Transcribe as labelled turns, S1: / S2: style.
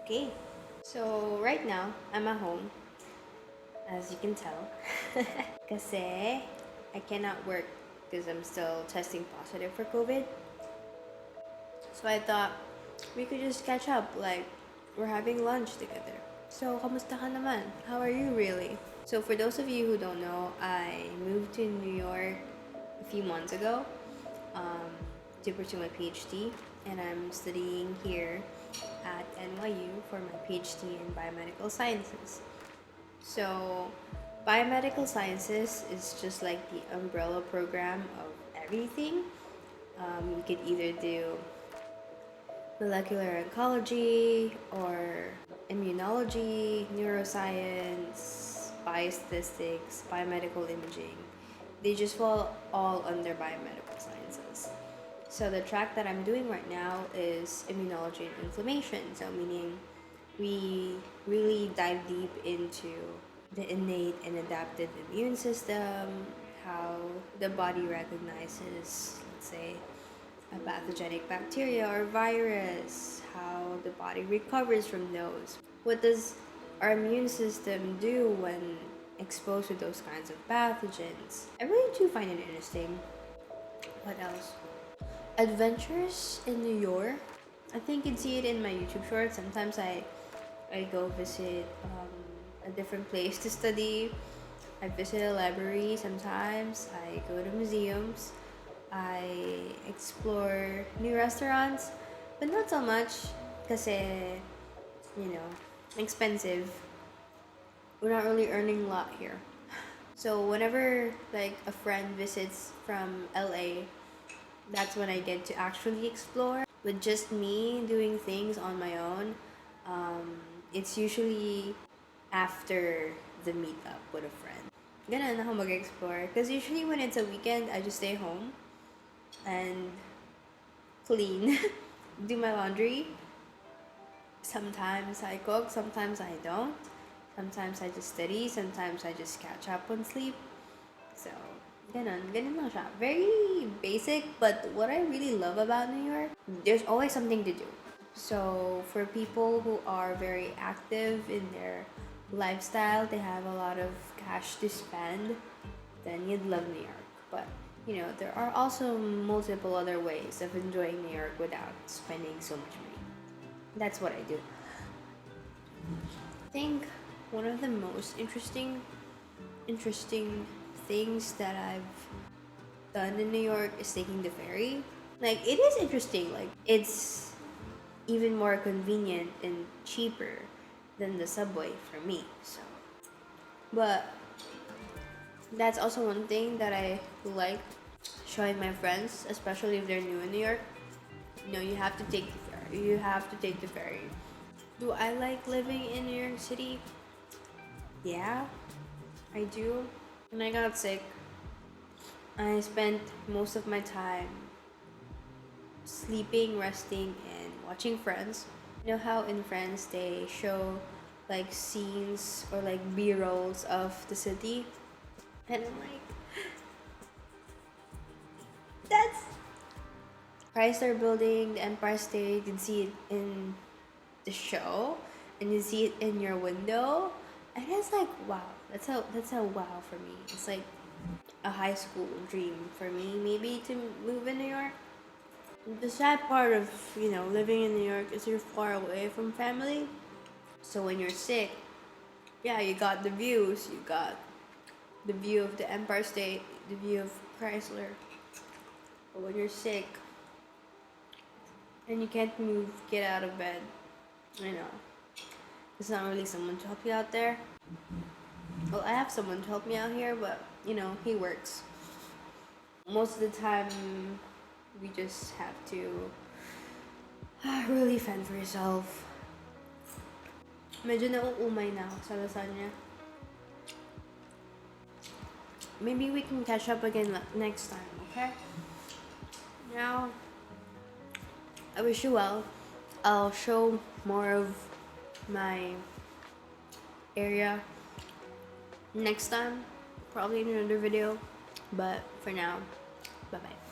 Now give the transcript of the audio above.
S1: Okay, so right now I'm at home, as you can tell, kasi I cannot work because I'm still testing positive for COVID. So I thought we could just catch up, like we're having lunch together. So, kamusta ka naman? How are you really? So, for those of you who don't know, I moved to New York a few months ago um, to pursue my PhD, and I'm studying here at NYU for my PhD in biomedical sciences. So, biomedical sciences is just like the umbrella program of everything. You could either do molecular oncology or immunology, neuroscience, biostatistics, biomedical imaging. They just fall all under biomedical sciences. So the track that I'm doing right now is immunology and inflammation. So meaning we really dive deep into the innate and adaptive immune system, how the body recognizes, let's say, a pathogenic bacteria or virus, how the body recovers from those. What does our immune system do when exposed to those kinds of pathogens? I really do find it interesting. What else? Adventures in New York. I think you'd see it in my YouTube shorts. Sometimes I go visit a different place to study. I visit a library sometimes. I go to museums. I explore new restaurants, but not so much because, you know, expensive. We're not really earning a lot here. So whenever like a friend visits from LA, that's when I get to actually explore. With just me doing things on my own, um, it's usually after the meetup with a friend. Ganun ako mag-explore. Because usually when it's a weekend, I just stay home and clean, do my laundry. Sometimes I cook, sometimes I don't. Sometimes I just study, sometimes I just catch up on sleep. So, ganun lang siya. Very basic, but what I really love about New York, there's always something to do. So, for people who are very active in their lifestyle, they have a lot of cash to spend, then you'd love New York. But, there are also multiple other ways of enjoying New York without spending so much money. That's what I do. I think one of the most interesting things that I've done in New York is taking the ferry. Like, it is interesting. Like, it's even more convenient and cheaper than the subway for me. So, but that's also one thing that I like showing my friends, especially if they're new in New York. You have to take the ferry. You have to take the ferry. Do I like living in New York City? Yeah, I do. When I got sick, I spent most of my time sleeping, resting, and watching Friends. You know how in Friends they show like scenes or like B-rolls of the city? And I'm like, that's Chrysler Building, the Empire State. You can see it in the show, and you see it in your window, and it's like wow. That's a wow for me. It's like a high school dream for me, maybe to move in New York. The sad part of living in New York is you're far away from family. So when you're sick, yeah, you got the views. You got the view of the Empire State, the view of Chrysler. But when you're sick and you can't move, get out of bed, there's not really someone to help you out there. Well, I have someone to help me out here, but he works. Most of the time, we just have to really fend for yourself. Medyo nauumay na ako sa lasagna. Maybe we can catch up again next time, okay? Now, I wish you well. I'll show more of my area next time, probably in another video. But for now, bye bye.